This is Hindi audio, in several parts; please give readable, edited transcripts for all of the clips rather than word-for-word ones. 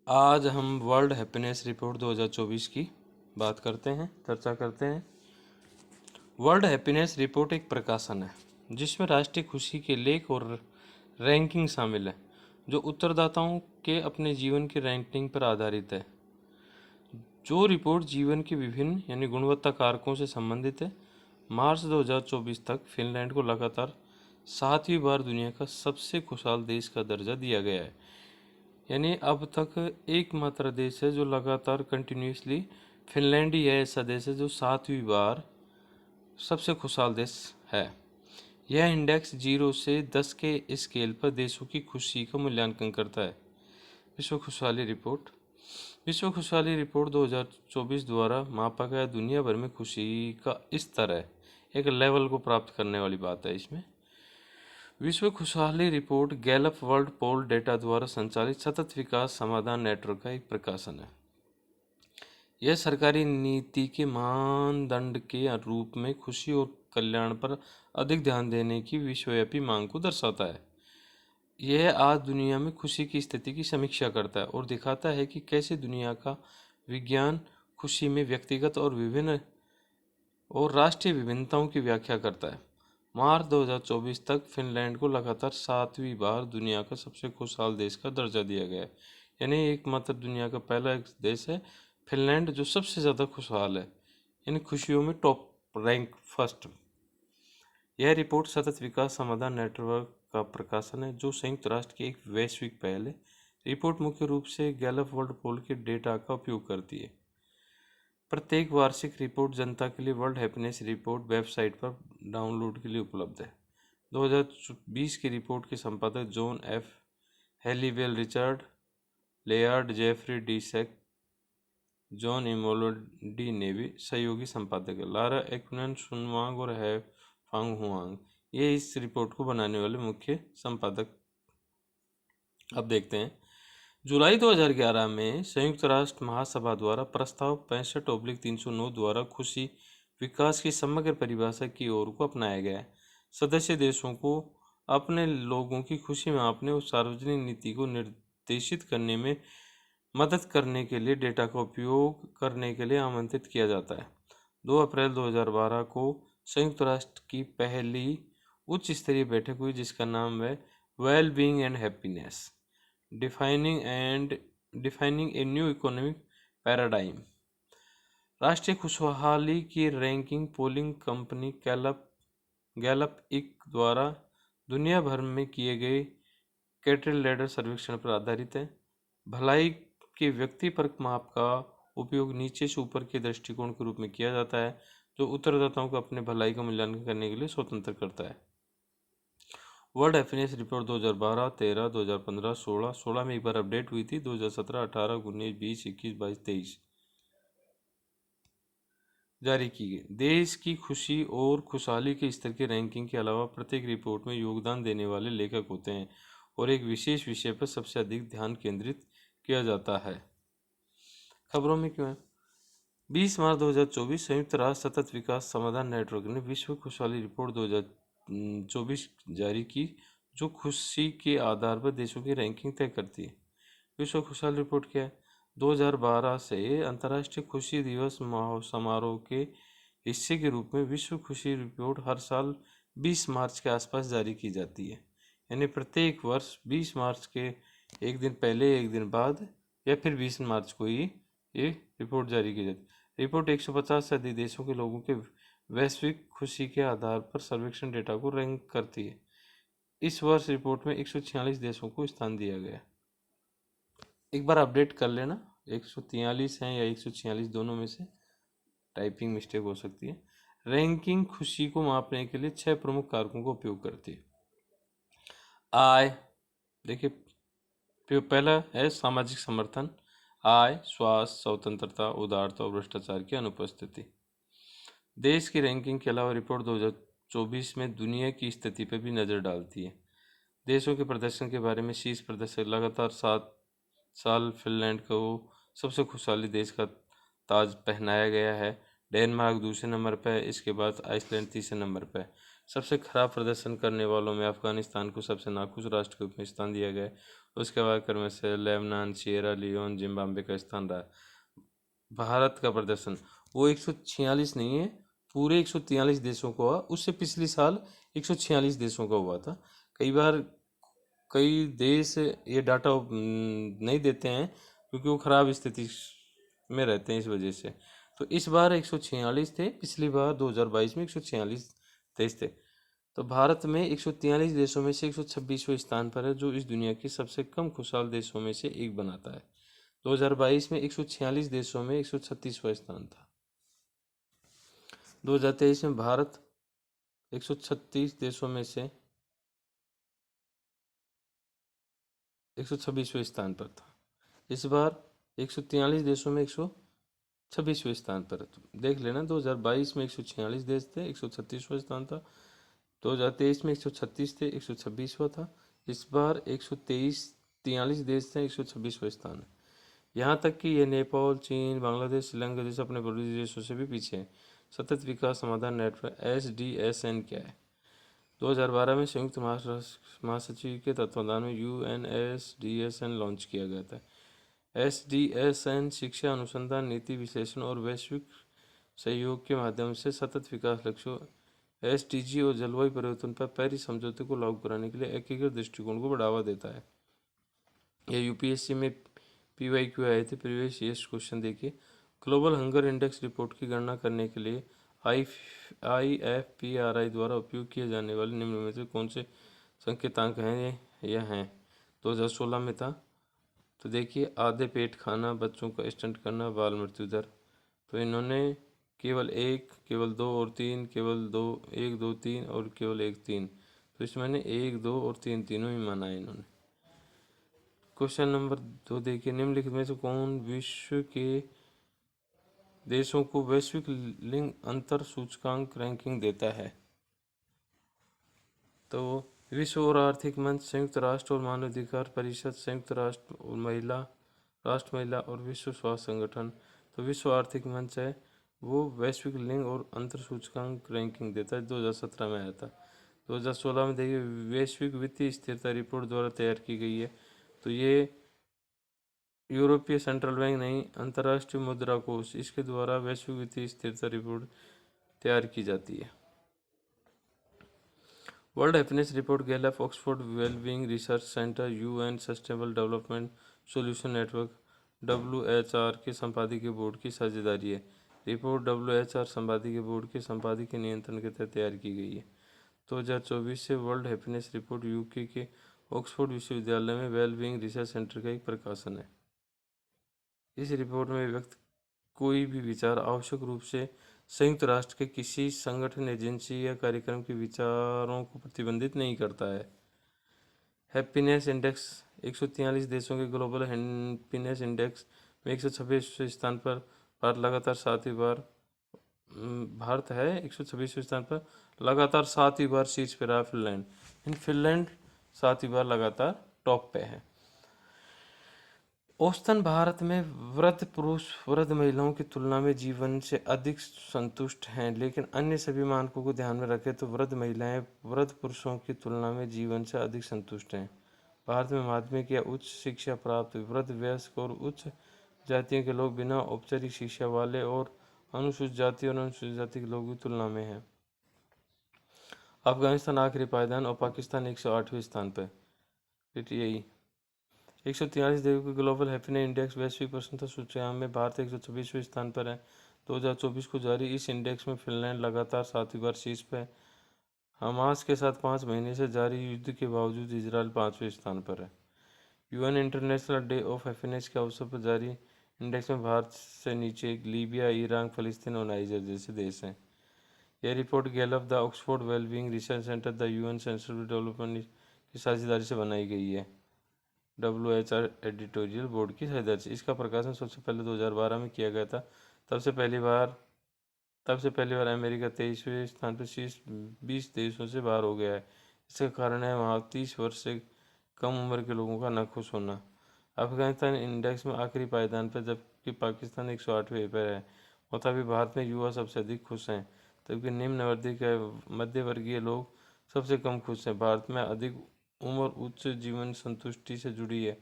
आज हम वर्ल्ड हैप्पीनेस रिपोर्ट 2024 की बात करते हैं, चर्चा करते हैं। वर्ल्ड हैप्पीनेस रिपोर्ट एक प्रकाशन है जिसमें राष्ट्रीय खुशी के लेख और रैंकिंग शामिल है, जो उत्तरदाताओं के अपने जीवन की रैंकिंग पर आधारित है। जो रिपोर्ट जीवन के विभिन्न गुणवत्ता कारकों से संबंधित है। मार्च 2024 तक फिनलैंड को लगातार 7वीं बार दुनिया का सबसे खुशहाल देश का दर्जा दिया गया है। अब तक एकमात्र देश है जो लगातार कंटिन्यूसली, फिनलैंड ही ऐसा देश है जो 7वीं बार सबसे खुशहाल देश है। यह इंडेक्स 0 से 10 के स्केल पर देशों की खुशी का मूल्यांकन करता है। विश्व खुशहाली रिपोर्ट 2024 द्वारा मापा गया दुनिया भर में खुशी का स्तर है, एक लेवल को प्राप्त करने वाली बात है इसमें। विश्व खुशहाली रिपोर्ट गैलप वर्ल्ड पोल डेटा द्वारा संचालित सतत विकास समाधान नेटवर्क का एक प्रकाशन है। यह सरकारी नीति के मानदंड के रूप में खुशी और कल्याण पर अधिक ध्यान देने की विश्वव्यापी मांग को दर्शाता है। यह आज दुनिया में खुशी की स्थिति की समीक्षा करता है और दिखाता है कि कैसे दुनिया का विज्ञान खुशी में व्यक्तिगत और विभिन्न और राष्ट्रीय विभिन्नताओं की व्याख्या करता है। मार्च 2024 तक फिनलैंड को लगातार 7वीं बार दुनिया का सबसे खुशहाल देश का दर्जा दिया गया है। एकमात्र दुनिया का पहला एक देश है फिनलैंड जो सबसे ज़्यादा खुशहाल है, खुशियों में टॉप रैंक फर्स्ट। यह रिपोर्ट सतत विकास समाधान नेटवर्क का प्रकाशन है जो संयुक्त राष्ट्र की एक वैश्विक पहल है। रिपोर्ट मुख्य रूप से गैलप वर्ल्ड पोल के डेटा का उपयोग करती है। प्रत्येक वार्षिक रिपोर्ट जनता के लिए वर्ल्ड हैप्पीनेस रिपोर्ट वेबसाइट पर डाउनलोड के लिए उपलब्ध है। 2020 की रिपोर्ट के संपादक John F Helliwell, Richard Layard, Jeffrey D Sachs, John इमोलोडी नेवी सहयोगी संपादक है। लारा एक्विनन, सुनवांग और है फांग हुआंग ये इस रिपोर्ट को बनाने वाले मुख्य संपादक। अब देखते हैं। जुलाई 2011 में संयुक्त राष्ट्र महासभा द्वारा प्रस्ताव 65/309 द्वारा खुशी विकास की समग्र परिभाषा की ओर को अपनाया गया है। सदस्य देशों को अपने लोगों की खुशी मापने और सार्वजनिक नीति को निर्देशित करने में मदद करने के लिए डेटा का उपयोग करने के लिए आमंत्रित किया जाता है। 2 अप्रैल 2012 को संयुक्त राष्ट्र की पहली उच्च स्तरीय बैठक हुई जिसका नाम है well being and happiness, defining a new economic paradigm. राष्ट्रीय खुशहाली की रैंकिंग पोलिंग कंपनी गैलप इक द्वारा दुनिया भर में किए गए कैटल लेडर सर्वेक्षण पर आधारित है। भलाई के व्यक्तिपरक माप का उपयोग नीचे से ऊपर के दृष्टिकोण के रूप में किया जाता है, जो उत्तरदाताओं को अपने भलाई का मूल्यांकन करने के लिए स्वतंत्र करता है। वर्ल्ड हैप्पीनेस रिपोर्ट 2012, 13, 2015, 16 में एक बार अपडेट हुई थी। 2017, 18, 19, 20, 21, 22, 23 जारी की गई। देश की खुशी और खुशहाली के स्तर की रैंकिंग के अलावा प्रत्येक रिपोर्ट में योगदान देने वाले लेखक होते हैं और एक विशेष विषय पर सबसे अधिक ध्यान केंद्रित किया जाता है। खबरों में क्यों है? 20 मार्च 2024 संयुक्त राष्ट्र सतत विकास समाधान नेटवर्क ने विश्व खुशहाली रिपोर्ट 2024 जारी की, जो खुशी के आधार पर देशों की रैंकिंग तय करती है। विश्व खुशहाली रिपोर्ट क्या है? 2012 से अंतर्राष्ट्रीय खुशी दिवस समारोह के हिस्से के रूप में विश्व खुशी रिपोर्ट हर साल 20 मार्च के आसपास जारी की जाती है। प्रत्येक वर्ष 20 मार्च के एक दिन पहले, एक दिन बाद या फिर 20 मार्च को ही ये रिपोर्ट जारी की जाती है। रिपोर्ट 150 से अधिक देशों के लोगों के वैश्विक खुशी के आधार पर सर्वेक्षण डेटा को रैंक करती है। इस वर्ष रिपोर्ट में 146 देशों को स्थान दिया गया। एक बार अपडेट कर लेना, 143 हैं या 146 दोनों में से टाइपिंग मिस्टेक हो सकती है। रैंकिंग खुशी को मापने के लिए 6 प्रमुख कारकों का उपयोग करती है। आय, देखिए पहला है सामाजिक समर्थन, आय, स्वास्थ्य, स्वतंत्रता, उदारता और भ्रष्टाचार की अनुपस्थिति। देश की रैंकिंग के अलावा रिपोर्ट 2024 में दुनिया की स्थिति पर भी नज़र डालती है। देशों के प्रदर्शन के बारे में शीर्ष प्रदर्शक लगातार 7 साल फिनलैंड को सबसे खुशहाली देश का ताज पहनाया गया है। डेनमार्क दूसरे नंबर पर है, इसके बाद आइसलैंड तीसरे नंबर पर है। सबसे खराब प्रदर्शन करने वालों में अफगानिस्तान को सबसे नाखुश राष्ट्र के रूप में स्थान दिया गया है। उसके बाद क्रम में से लेबनान, सिएरा लियोन, जिम्बाब्वे का स्थान रहा। भारत का प्रदर्शन वो 146 नहीं है, पूरे 143 देशों का हुआ। उससे पिछले साल 146 देशों का हुआ था। कई बार कई देश ये डाटा नहीं देते हैं क्योंकि वो खराब स्थिति में रहते हैं, इस वजह से। तो इस बार 146 थे, पिछली बार 2022 में 146 देश थे। तो भारत में 143 देशों में से 126वें स्थान पर है, जो इस दुनिया के सबसे कम खुशहाल देशों में से एक बनाता है। 2022 में 146 देशों में 136वां स्थान था। 2023 में भारत 136 देशों में से 126वें स्थान पर था। इस बार 143 देशों में 126वें स्थान पर है। तो देख लेना, 2022 में 146 देश थे, 136वां स्थान था। 2023 में 136 थे, 126वां था। इस बार 143 देश थे, 126वां स्थान है। यहाँ तक कि ये नेपाल, चीन, बांग्लादेश, श्रीलंका जैसे अपने पड़ोसी देशों से भी पीछे है। सतत विकास समाधान नेटवर्क SDSN क्या है? 2012 में संयुक्त महासचिव के तत्वाधान में UNSDSN लॉन्च किया गया था। SDSN शिक्षा, अनुसंधान, नीति विश्लेषण और वैश्विक सहयोग के माध्यम से सतत विकास लक्ष्यों SDG और जलवायु परिवर्तन पर पेरिस समझौते को लागू कराने के लिए एकीकृत दृष्टिकोण को बढ़ावा देता है। यह UPSC में PYQ आए थे, प्रीवियस ईयर्स क्वेश्चन देखिए। ग्लोबल हंगर इंडेक्स रिपोर्ट की गणना करने के लिए IFPRI द्वारा उपयोग किए जाने वाले निम्न में से कौन से संकेतांक हैं? यह हैं 2016 में था। तो देखिए, आधे पेट खाना, बच्चों का स्टंट करना, बाल मृत्यु दर। तो इन्होंने केवल एक, केवल दो और तीन, केवल दो, एक, दो, तीन और केवल एक, तीन। तो इसमें ने एक, दो और तीन तीनों ही माना है इन्होंने। क्वेश्चन नंबर 2 देखिए, निम्नलिखित में से कौन विश्व के देशों को वैश्विक लिंग अंतर सूचकांक रैंकिंग देता है? तो विश्व और आर्थिक मंच, संयुक्त राष्ट्र और मानवाधिकार परिषद, संयुक्त राष्ट्र और महिला और विश्व स्वास्थ्य संगठन। तो विश्व आर्थिक मंच है, वो वैश्विक लिंग और अंतर सूचकांक रैंकिंग देता है। 2017 में आया था। 2016 में देखिए, वैश्विक वित्तीय स्थिरता रिपोर्ट द्वारा तैयार की गई है। तो ये यूरोपीय सेंट्रल बैंक नहीं, अंतर्राष्ट्रीय मुद्रा कोष, इसके द्वारा वैश्विक वित्तीय स्थिरता रिपोर्ट तैयार की जाती है। World happiness report Gallup, Oxford wellbeing research centre, UN sustainable development solution network WHR के संपादकीय बोर्ड की साझेदारी है। रिपोर्ट WHR संपादकीय बोर्ड के संपादकीय नियंत्रण के तहत तैयार की गई है। 2024 से वर्ल्ड हैप्पीनेस रिपोर्ट UK के ऑक्सफोर्ड विश्वविद्यालय में वेलबींग रिसर्च सेंटर का एक प्रकाशन है। इस रिपोर्ट में व्यक्त कोई भी विचार आवश्यक रूप से संयुक्त राष्ट्र के किसी संगठन, एजेंसी या कार्यक्रम के विचारों को प्रतिबंधित नहीं करता है। हैप्पीनेस इंडेक्स 143 देशों के ग्लोबल हैप्पीनेस इंडेक्स में 126वें स्थान पर भारत लगातार 7वीं बार भारत है 126वें स्थान पर लगातार 7वीं बार शीर्ष पर रहा। फिनलैंड 7वीं बार लगातार टॉप पे है। औसतन भारत में वृद्ध पुरुष वृद्ध महिलाओं की तुलना में जीवन से अधिक संतुष्ट हैं, लेकिन अन्य सभी मानकों को ध्यान में रखें तो वृद्ध महिलाएं वृद्ध पुरुषों की तुलना में जीवन से अधिक संतुष्ट हैं। भारत में माध्यमिक या उच्च शिक्षा प्राप्त वृद्ध, वयस्क और उच्च जातियों के लोग बिना औपचारिक शिक्षा वाले और अनुसूचित जाति और अनुसूचित जाति के लोगों की तुलना में है। अफगानिस्तान आखिरी पायदान और पाकिस्तान 108वें स्थान पर। यही 143 देशों के ग्लोबल हैप्पीनेस इंडेक्स वैश्विक प्रसन्नता सूचकांक में भारत 126वें स्थान पर है। 2024 को जारी इस इंडेक्स में फिनलैंड लगातार 7वीं बार शीर्ष पर है। हमास के साथ 5 महीने से जारी युद्ध के बावजूद इजरायल 5वें स्थान पर है। UN international day of happiness के अवसर पर जारी इंडेक्स में भारत से नीचे लीबिया, ईरान, फलस्तीन और नाइजर जैसे देश हैं। यह report Gallup, the Oxford wellbeing research centre, the UN sustainable development की साझेदारी से बनाई गई है। WHR एडिटोरियल बोर्ड की साझेदारी। इसका प्रकाशन सबसे पहले 2012 में किया गया था। तब से पहली बार अमेरिका 23वें स्थान पर शीर्ष 20 देशों से बाहर हो गया है। इसका कारण है वहाँ 30 वर्ष से कम उम्र के लोगों का नाखुश होना। अफगानिस्तान इंडेक्स में आखिरी पायदान पर, जबकि पाकिस्तान 108वें पर है। और तभी भारत में युवा सबसे अधिक खुश हैं। जबकि निम्न वर्धिक मध्यवर्गीय लोग सबसे कम खुश हैं। भारत में अधिक उम्र उच्च जीवन संतुष्टि से जुड़ी है,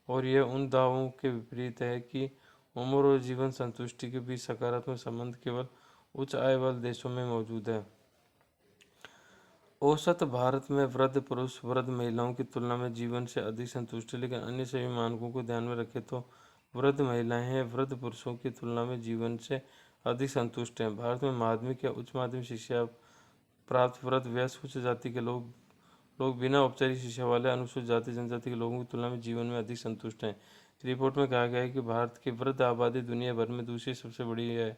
और यह उन दावों के विपरीत है कि उम्र और जीवन संतुष्टि के बीच सकारात्मक संबंध केवल उच्च आय वाले देशों में मौजूद है। औसत भारत में वृद्ध पुरुष वृद्ध महिलाओं की तुलना में जीवन से अधिक संतुष्ट है, लेकिन अन्य सभी मानकों को ध्यान में रखें तो वृद्ध महिलाएं वृद्ध पुरुषों की तुलना में जीवन से अधिक संतुष्ट हैं। भारत में माध्यमिक या उच्च माध्यमिक शिक्षा प्राप्त वृद्ध वयस्क उच्च जाति के लोग बिना औपचारिक शिक्षा वाले अनुसूचित जाति जनजाति के लोगों की तुलना में जीवन में अधिक संतुष्ट हैं। रिपोर्ट में कहा गया है कि भारत की वृद्ध आबादी दुनिया भर में दूसरी सबसे बड़ी है,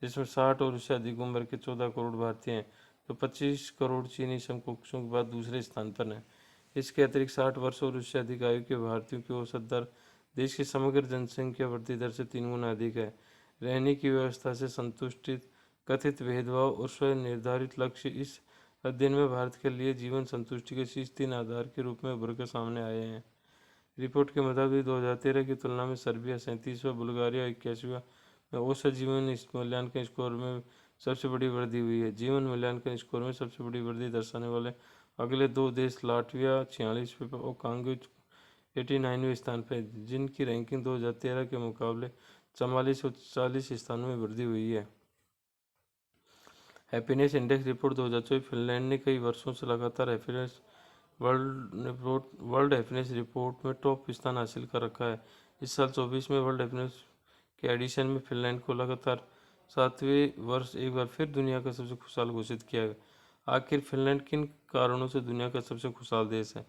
जिसमें 60 और उससे अधिक उम्र के 14 करोड़ भारतीय हैं, जो 25 करोड़ चीनी समकक्षों के बाद दूसरे स्थान पर हैं। इसके अतिरिक्त 60 वर्ष और उससे अधिक आयु के भारतीयों की औसत दर देश की समग्र जनसंख्या वृद्धि दर से 3 गुना अधिक है। रहने की व्यवस्था से संतुष्टि, कथित भेदभाव और स्वयं निर्धारित लक्ष्य इस अध्ययन में भारत के लिए जीवन संतुष्टि के शीर्ष 3 आधार के रूप में उभर कर सामने आए हैं। रिपोर्ट के मुताबिक 2013 की तुलना में सर्बिया 37वां, बुल्गारिया 81वां में औसत जीवन मूल्यांकन स्कोर में सबसे बड़ी वृद्धि हुई है। जीवन मूल्यांकन स्कोर में सबसे बड़ी वृद्धि दर्शाने वाले अगले दो देश लाटविया 46वें और कांगो 89वें स्थान पर, जिनकी रैंकिंग 2013 के मुकाबले 44 और 40 स्थानों में वृद्धि हुई है। हैप्पीनेस इंडेक्स रिपोर्ट 2024 फिनलैंड ने कई वर्षों से लगातार वर्ल्ड हैप्पीनेस रिपोर्ट में टॉप स्थान हासिल कर रखा है। इस साल 24 में वर्ल्ड हैप्पीनेस के एडिशन में फिनलैंड को लगातार 7वें वर्ष एक बार फिर दुनिया का सबसे खुशहाल घोषित किया गया। आखिर फिनलैंड किन कारणों से दुनिया का सबसे खुशहाल देश है?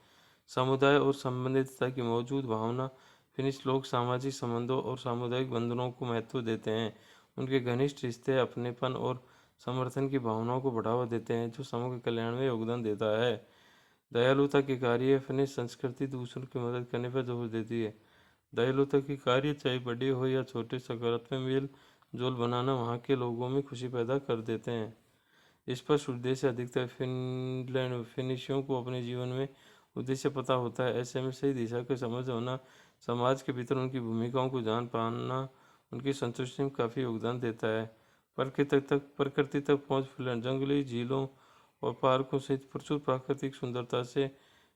समुदाय और संबंधितता की मौजूद भावना। फिनिश लोग सामाजिक संबंधों और सामुदायिक बंधनों को महत्व देते हैं। उनके घनिष्ठ रिश्ते अपनेपन और समर्थन की भावनाओं को बढ़ावा देते हैं, जो समग्र कल्याण में योगदान देता है। दयालुता की कार्य फिनिश संस्कृति दूसरों की मदद करने पर जोर देती है। दयालुता की कार्य चाहे बड़े हो या छोटे, सकारात्मक मेल जोल बनाना वहाँ के लोगों में खुशी पैदा कर देते हैं। स्पष्ट उद्देश्य। अधिकतर फिनिशियों को अपने जीवन में उद्देश्य पता होता है। ऐसे में सही दिशा की समझ होना, समाज के भीतर उनकी भूमिकाओं को जान पाना उनकी संतुष्टि में काफ़ी योगदान देता है। प्रकृति तक पहुँच। फिनलैंड जंगली, झीलों और पार्कों सहित प्रचुर प्राकृतिक सुंदरता से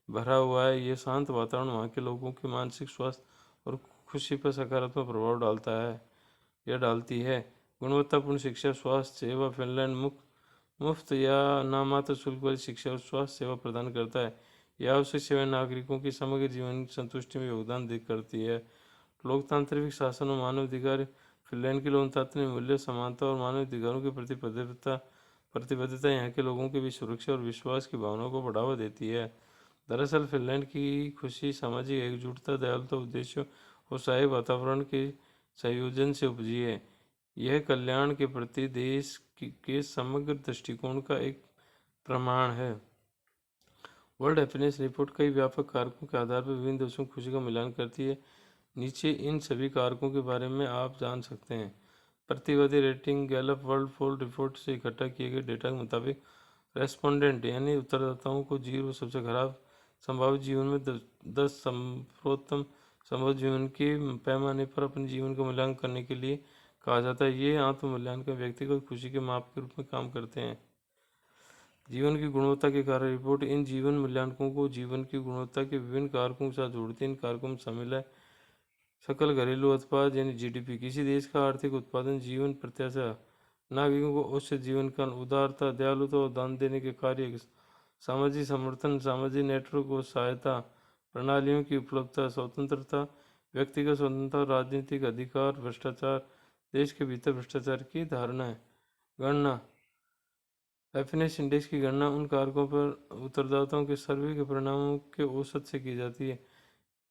भरा हुआ है। ये शांत वातावरण वहाँ के लोगों के मानसिक स्वास्थ्य और खुशी पर सकारात्मक प्रभाव डालती है। गुणवत्तापूर्ण शिक्षा, स्वास्थ्य सेवा। फिनलैंड मुफ्त या नामात्र शुल्क वाली शिक्षा और स्वास्थ्य सेवा प्रदान करता है। यह आवश्यक सेवाएं नागरिकों की समग्र जीवन संतुष्टि में योगदान करती है। लोकतांत्रिक शासन और मानव अधिकार। फिनलैंड के लोकतांत्रिक मूल्य, समानता और मानव अधिकारों के प्रति प्रतिबद्धता यहाँ के लोगों के बीच सुरक्षा और विश्वास की भावना को बढ़ावा देती है। दरअसल फिनलैंड की खुशी सामाजिक एकजुटता, दयालुता, उद्देश्यों और सहायक वातावरण के संयोजन से उपजी है। यह कल्याण के प्रति देश के समग्र दृष्टिकोण का एक प्रमाण है। वर्ल्ड हैप्पीनेस रिपोर्ट कई व्यापक कारकों के आधार पर विभिन्न देशों की खुशी का मिलान करती है। नीचे इन सभी कारकों के बारे में आप जान सकते हैं। प्रतिवादी रेटिंग। गैलप वर्ल्ड पोल रिपोर्ट से इकट्ठा किए गए डेटा के मुताबिक रेस्पोंडेंट यानी उत्तरदाताओं को 0 सबसे खराब संभावित जीवन में 10 सर्वोत्तम संभव जीवन के पैमाने पर अपने जीवन का मूल्यांकन करने के लिए कहा जाता है। ये आत्म मूल्यांकन व्यक्तिगत खुशी के माप के रूप में काम करते हैं। जीवन की गुणवत्ता के कारण रिपोर्ट इन जीवन मूल्यांकनों को जीवन की गुणवत्ता के विभिन्न कारकों के साथ जोड़ती है। इन कारकों में शामिल है सकल घरेलू उत्पाद यानी जीडीपी, किसी देश का आर्थिक उत्पादन, जीवन प्रत्याशा, नागरिकों को उच्च जीवन का, उदारता, दयालुता और दान देने के कार्य, सामाजिक समर्थन, सामाजिक नेटवर्क और सहायता प्रणालियों की उपलब्धता, स्वतंत्रता, व्यक्तिगत स्वतंत्रता, राजनीतिक अधिकार, भ्रष्टाचार, देश के भीतर भ्रष्टाचार की धारणा है। गणना। हैप्पीनेस इंडेक्स की गणना उन कारकों पर उत्तरदाताओं के सर्वे के परिणामों के औसत से की जाती है।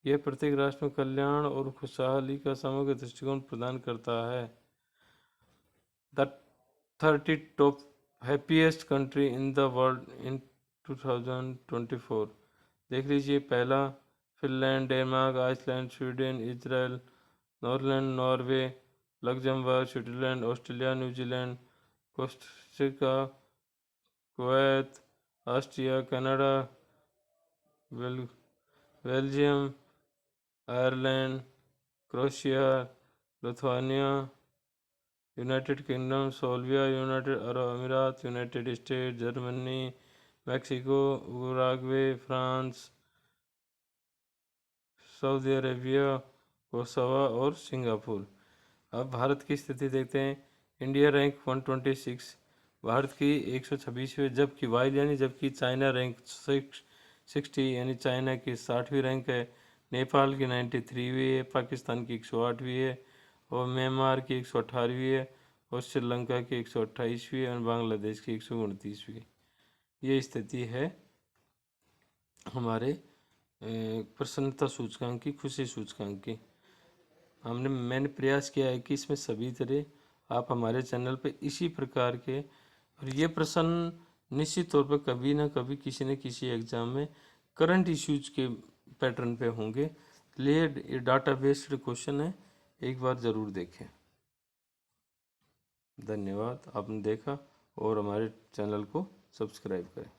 यह प्रत्येक राष्ट्र में कल्याण और खुशहाली का समग्र दृष्टिकोण प्रदान करता है। The 30 top happiest country in the world in 2024। देख लीजिए। पहला Finland, Denmark, Iceland, Sweden, Israel, नॉरलैंड, Norway, Luxembourg, Switzerland, Australia, New Zealand, Costa Rica, Kuwait, Austria, Canada, Belgium, Ireland, Croatia, Lithuania, United Kingdom, Slovenia, United Arab Emirates, United State, Germany, Mexico, Uruguay, France, Saudi Arabia, Kosovo और सिंगापुर। अब भारत की स्थिति देखते हैं। इंडिया रैंक 126, भारत की 126वीं, जबकि चाइना रैंक 60 यानी चाइना की 60वीं रैंक है। नेपाल की 93वीं है, पाकिस्तान की 108वीं है, और म्यांमार की 118वीं है, और श्रीलंका की 128वीं है, और बांग्लादेश की 129वीं है। ये स्थिति है हमारे प्रसन्नता सूचकांक की, खुशी सूचकांक की। मैंने प्रयास किया है कि इसमें सभी तरह आप हमारे चैनल पे इसी प्रकार के, और ये प्रश्न निश्चित तौर पर कभी ना कभी किसी न किसी एग्जाम में करंट इश्यूज के पैटर्न पे होंगे, इसलिए ये डाटा बेस्ड क्वेश्चन है, एक बार ज़रूर देखें। धन्यवाद, आपने देखा, और हमारे चैनल को सब्सक्राइब करें।